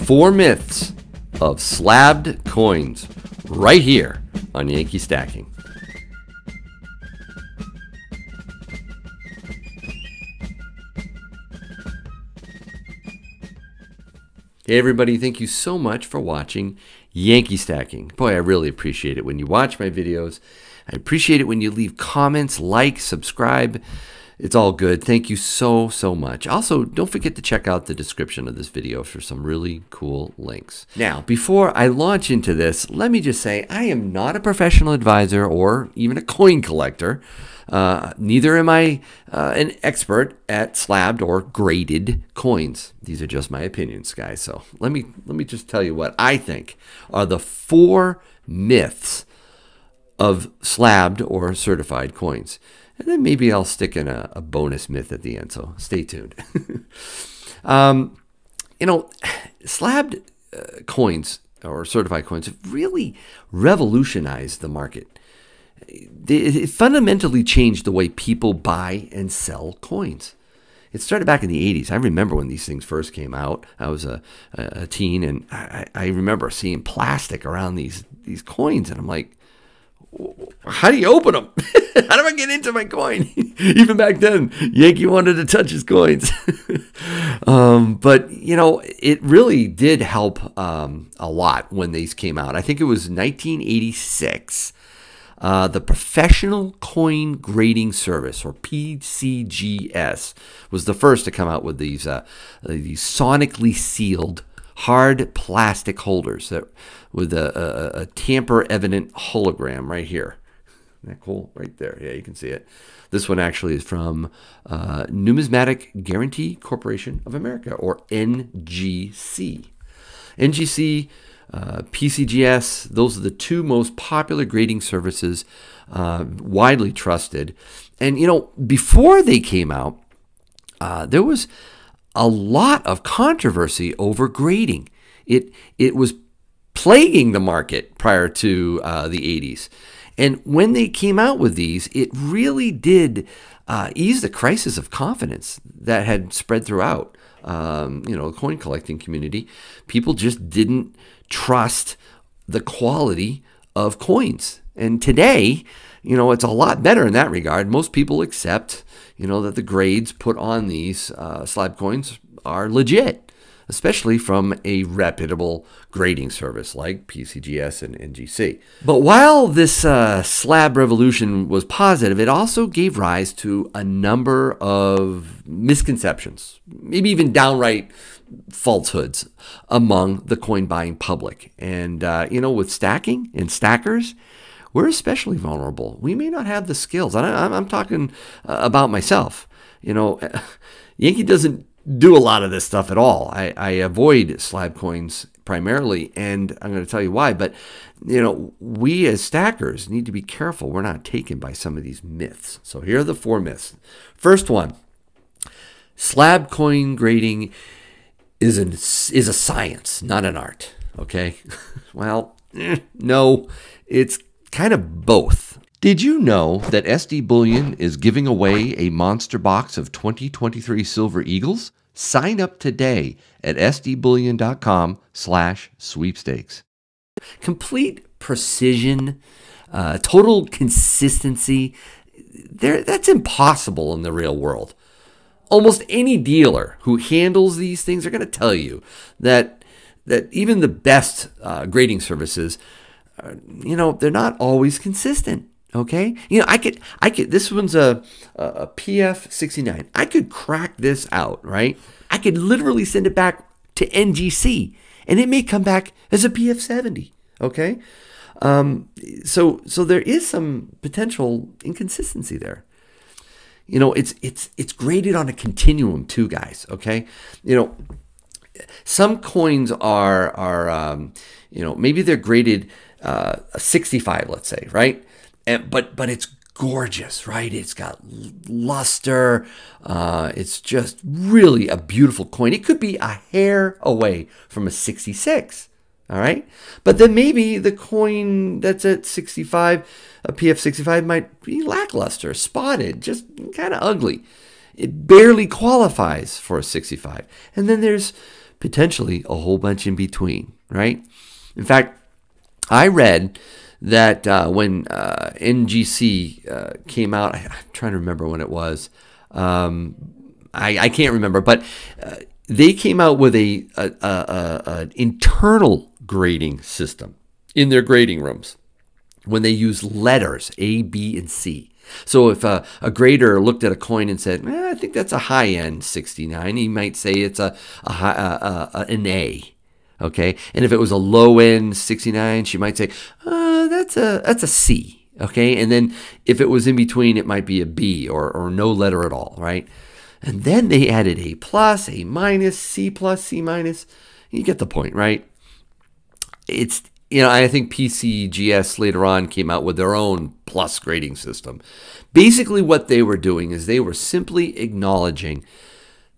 4 myths of slabbed coins right here on Yankee Stacking. Hey everybody, thank you so much for watching Yankee Stacking. Boy, I really appreciate it when you watch my videos. I appreciate it when you leave comments, like, subscribe. It's all good. Thank you so much. Also, don't forget to check out the description of this video for some really cool links. Now, before I launch into this, let me just say I am not a professional advisor or even a coin collector. Neither am I an expert at slabbed or graded coins. These are just my opinions, guys. So let me just tell you what I think are the 4 myths of slabbed or certified coins. And then maybe I'll stick in a bonus myth at the end, so stay tuned. You know, slabbed coins or certified coins have really revolutionized the market. It fundamentally changed the way people buy and sell coins. It started back in the 80s. I remember when these things first came out. I was a teen, and I remember seeing plastic around these coins, and I'm like, how do you open them? How do I get into my coin? Even back then, Yankee wanted to touch his coins. But, you know, it really did help a lot when these came out. I think it was 1986. The Professional Coin Grading Service, or PCGS, was the first to come out with these sonically sealed hard plastic holders that with a tamper-evident hologram right here. Isn't that cool? Right there. Yeah, you can see it. This one actually is from Numismatic Guarantee Corporation of America, or NGC. NGC, PCGS, those are the 2 most popular grading services, widely trusted. And, you know, before they came out, there was a lot of controversy over grading. It was plaguing the market prior to the 80s. And when they came out with these, it really did ease the crisis of confidence that had spread throughout you know, the coin collecting community. People just didn't trust the quality of coins. And today, you know, it's a lot better in that regard. Most people accept, you know, that the grades put on these slab coins are legit, especially from a reputable grading service like PCGS and NGC. But while this slab revolution was positive, it also gave rise to a number of misconceptions, maybe even downright falsehoods among the coin buying public. And, you know, with stacking and stackers, we're especially vulnerable. We may not have the skills. I'm talking about myself. You know, Yankee doesn't do a lot of this stuff at all. I avoid slab coins primarily, and I'm going to tell you why. But, you know, we as stackers need to be careful we're not taken by some of these myths. So here are the 4 myths. First one, slab coin grading is a science, not an art. Okay? Well, no, it's kind of both. Did you know that SD Bullion is giving away a monster box of 2023 Silver Eagles? Sign up today at sdbullion.com/sweepstakes. Complete precision, total consistency, that's impossible in the real world. Almost any dealer who handles these things are going to tell you that even the best grading services, you know, they're not always consistent. Okay, you know, I could. This one's a PF69. I could crack this out, right? I could literally send it back to NGC, and it may come back as a PF70. Okay, so there is some potential inconsistency there. You know, it's graded on a continuum too, guys. Okay, you know, some coins are you know, maybe they're graded 65, let's say, right? But it's gorgeous, right? It's got luster. It's just really a beautiful coin. It could be a hair away from a 66, all right? But then maybe the coin that's at 65, a PF65, might be lackluster, spotted, just kind of ugly. It barely qualifies for a 65. And then there's potentially a whole bunch in between, right? In fact, I read that when NGC came out, I'm trying to remember when it was. I can't remember, but they came out with an internal grading system in their grading rooms when they use letters A, B, and C. So if a grader looked at a coin and said, I think that's a high-end 69, he might say it's an A. Okay, and if it was a low-end 69, she might say, that's a C. Okay, and then if it was in between, it might be a B or no letter at all, right? And then they added A plus, A minus, C plus, C minus. You get the point, right? It's, I think PCGS later on came out with their own plus grading system. Basically what they were doing is they were simply acknowledging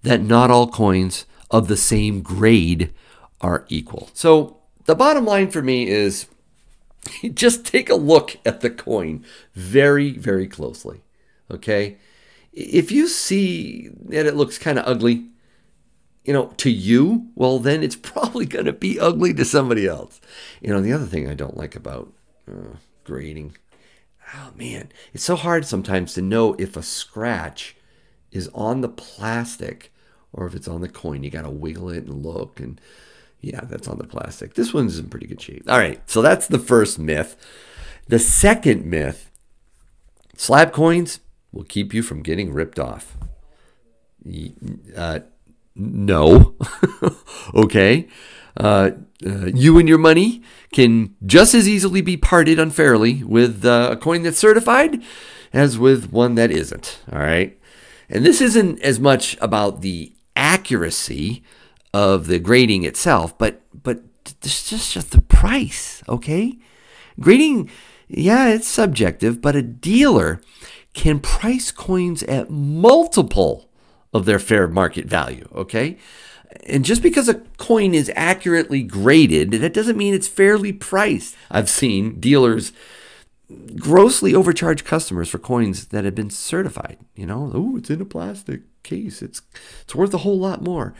that not all coins of the same grade are equal. So the bottom line for me is just take a look at the coin very, very closely, okay? If you see that it looks kind of ugly, to you, well, then it's probably going to be ugly to somebody else. The other thing I don't like about grading, oh man, it's so hard sometimes to know if a scratch is on the plastic or if it's on the coin. You got to wiggle it and look, and yeah, that's on the plastic. This one's in pretty good shape. All right, so that's the first myth. The second myth, slab coins will keep you from getting ripped off. No. Okay. You and your money can just as easily be parted unfairly with a coin that's certified as with one that isn't. All right. And this isn't as much about the accuracy of the grading itself, but it's just the price. Okay. Grading, yeah, it's subjective, but a dealer can price coins at multiple of their fair market value, okay? And just because a coin is accurately graded, that doesn't mean it's fairly priced. I've seen dealers grossly overcharge customers for coins that have been certified. Oh, it's in a plastic case. It's worth a whole lot more.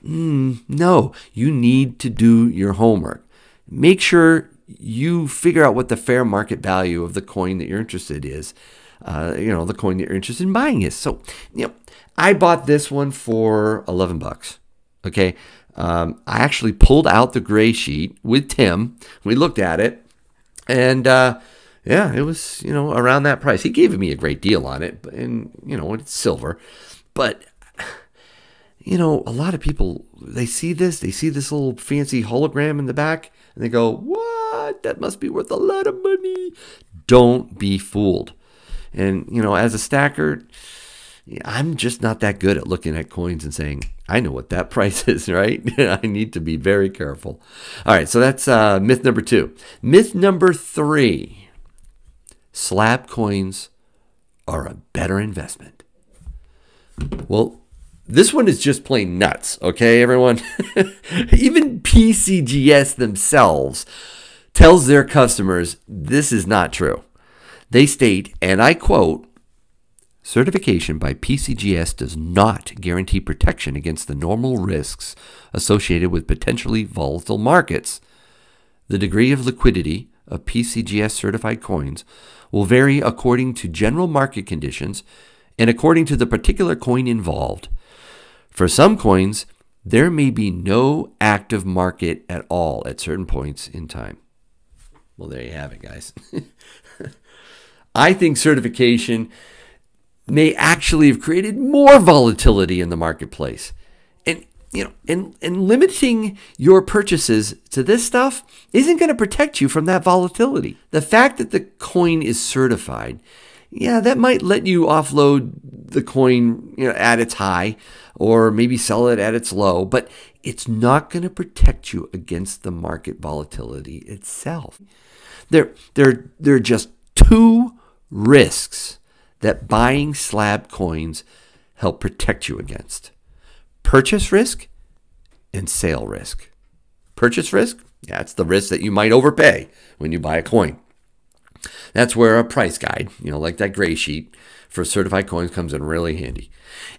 No, you need to do your homework. Make sure you figure out what the fair market value of the coin that you're interested is. The coin that you're interested in buying is. So, I bought this one for $11. Okay. I actually pulled out the gray sheet with Tim. We looked at it, and it was, around that price. He gave me a great deal on it, and, it's silver. But, a lot of people, they see this little fancy hologram in the back, and they go, what? That must be worth a lot of money. Don't be fooled. And, as a stacker, I'm just not that good at looking at coins and saying, I know what that price is, right? I need to be very careful. All right, so that's myth number 2. Myth number 3, slab coins are a better investment. Well, this one is just plain nuts, okay, everyone? Even PCGS themselves tells their customers this is not true. They state, and I quote, certification by PCGS does not guarantee protection against the normal risks associated with potentially volatile markets. The degree of liquidity of PCGS certified coins will vary according to general market conditions and according to the particular coin involved. For some coins, there may be no active market at all at certain points in time. Well, there you have it, guys. I think certification may actually have created more volatility in the marketplace. And, and limiting your purchases to this stuff isn't going to protect you from that volatility. The fact that the coin is certified, yeah, that might let you offload the coin, at its high, or maybe sell it at its low, but it's not going to protect you against the market volatility itself. There are just 2 risks that buying slab coins help protect you against: purchase risk and sale risk. Purchase risk, that's the risk that you might overpay when you buy a coin. That's where a price guide, like that gray sheet for certified coins, comes in really handy.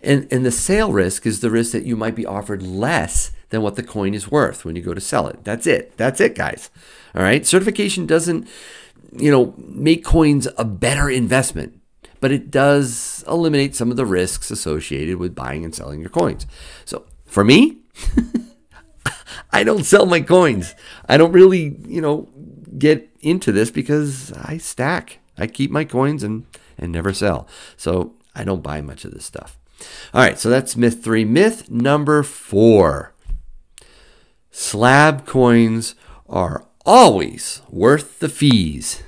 And the sale risk is the risk that you might be offered less than what the coin is worth when you go to sell it. That's it. That's it, guys. All right. Certification doesn't, make coins a better investment, but it does eliminate some of the risks associated with buying and selling your coins. So for me, I don't sell my coins. I don't really, get into this because I stack. I keep my coins and never sell. So I don't buy much of this stuff. All right, so that's myth 3. Myth number 4. Slab coins are always worth the fees.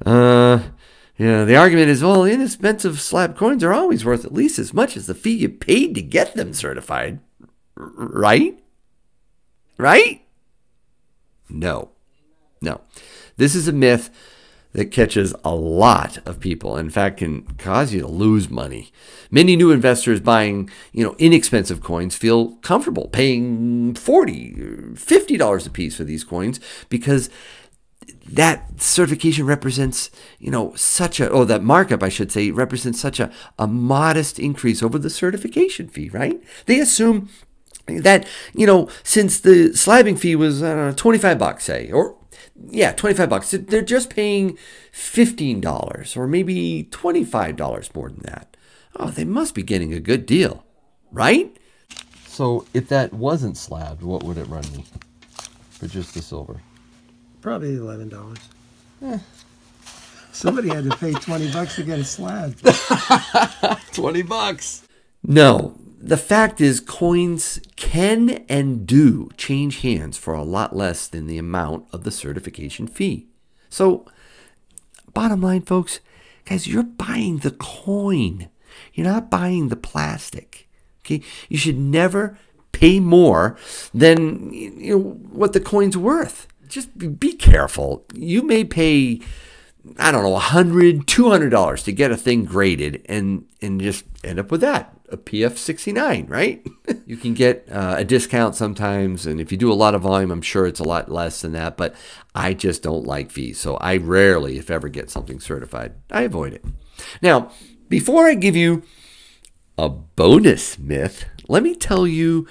The argument is, well, inexpensive slab coins are always worth at least as much as the fee you paid to get them certified. Right? Right? No. This is a myth that catches a lot of people. In fact, can cause you to lose money. Many new investors buying, inexpensive coins feel comfortable paying $40, $50 a piece for these coins because that certification represents, that markup, I should say, represents such a modest increase over the certification fee, right? They assume that, since the slabbing fee was, $25, say, or 25 bucks. They're just paying $15 or maybe $25 more than that. Oh, they must be getting a good deal, right? So if that wasn't slabbed, what would it run me for just the silver? Probably $11. Somebody had to pay $20 to get it slabbed. $20. No. The fact is, coins can and do change hands for a lot less than the amount of the certification fee. So, bottom line, folks, guys, you're buying the coin. You're not buying the plastic. Okay? You should never pay more than what the coin's worth. Just be careful. You may pay, $100, $200 to get a thing graded and just end up with that. A PF69, right? You can get a discount sometimes, and if you do a lot of volume, I'm sure it's a lot less than that, but I just don't like fees, so I rarely, if ever, get something certified. I avoid it. Now, before I give you a bonus myth, let me tell you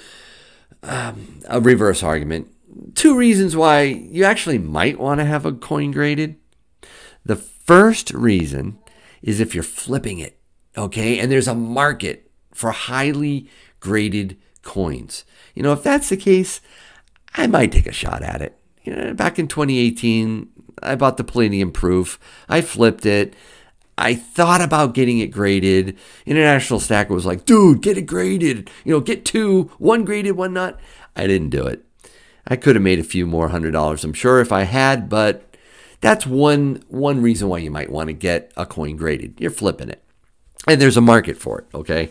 a reverse argument. 2 reasons why you actually might want to have a coin graded. The first reason is if you're flipping it, okay, and there's a market for highly graded coins. If that's the case, I might take a shot at it. Back in 2018, I bought the Palladium Proof. I flipped it. I thought about getting it graded. International Stacker was like, dude, get it graded. Get 2, 1 graded, 1 not. I didn't do it. I could have made a few more $100, I'm sure, if I had, but that's one reason why you might want to get a coin graded. You're flipping it. And there's a market for it, okay?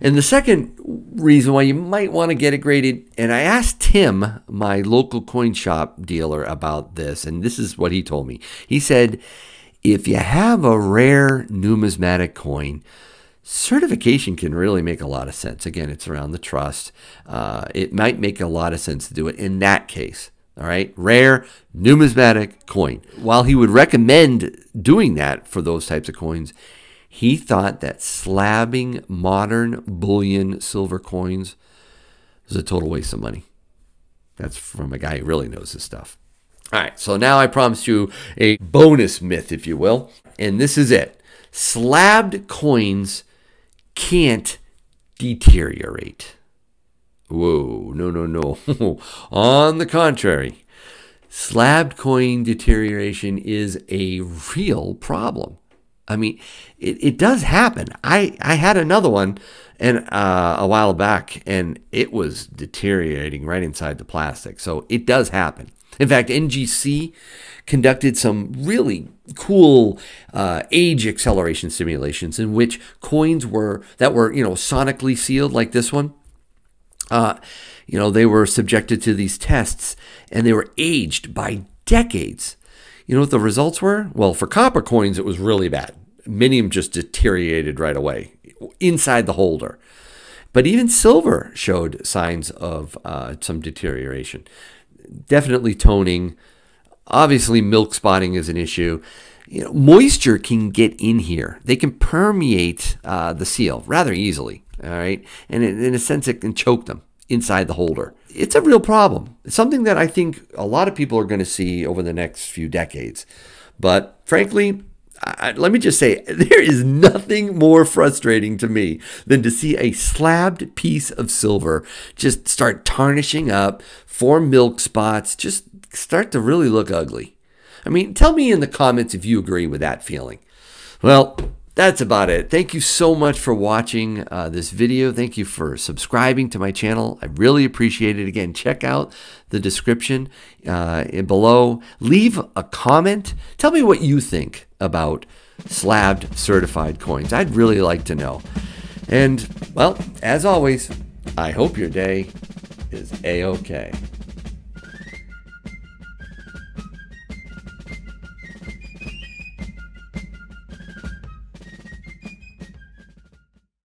And the second reason why you might want to get it graded, and I asked Tim, my local coin shop dealer, about this, and this is what he told me. He said, if you have a rare numismatic coin, certification can really make a lot of sense. Again, it's around the trust. It might make a lot of sense to do it in that case. All right, rare numismatic coin. While he would recommend doing that for those types of coins, he thought that slabbing modern bullion silver coins was a total waste of money. That's from a guy who really knows his stuff. All right, so now I promised you a bonus myth, if you will, and this is it. Slabbed coins can't deteriorate. Whoa, no. On the contrary, slabbed coin deterioration is a real problem. I mean, it does happen. I had another one and a while back, and it was deteriorating right inside the plastic. So it does happen. In fact, NGC conducted some really cool age acceleration simulations in which coins were sonically sealed like this one. They were subjected to these tests, and they were aged by decades. You know what the results were? Well, for copper coins, it was really bad. Many of them just deteriorated right away inside the holder. But even silver showed signs of some deterioration. Definitely toning. Obviously, milk spotting is an issue. Moisture can get in here. They can permeate the seal rather easily. all right? And in a sense, it can choke them inside the holder. It's a real problem. It's something that I think a lot of people are going to see over the next few decades. But frankly, let me just say, there is nothing more frustrating to me than to see a slabbed piece of silver just start tarnishing up, form milk spots, just start to really look ugly. I mean, tell me in the comments if you agree with that feeling. Well, that's about it. Thank you so much for watching this video. Thank you for subscribing to my channel. I really appreciate it. Again, check out the description below. Leave a comment. Tell me what you think about slabbed certified coins. I'd really like to know. And, well, as always, I hope your day is A-OK.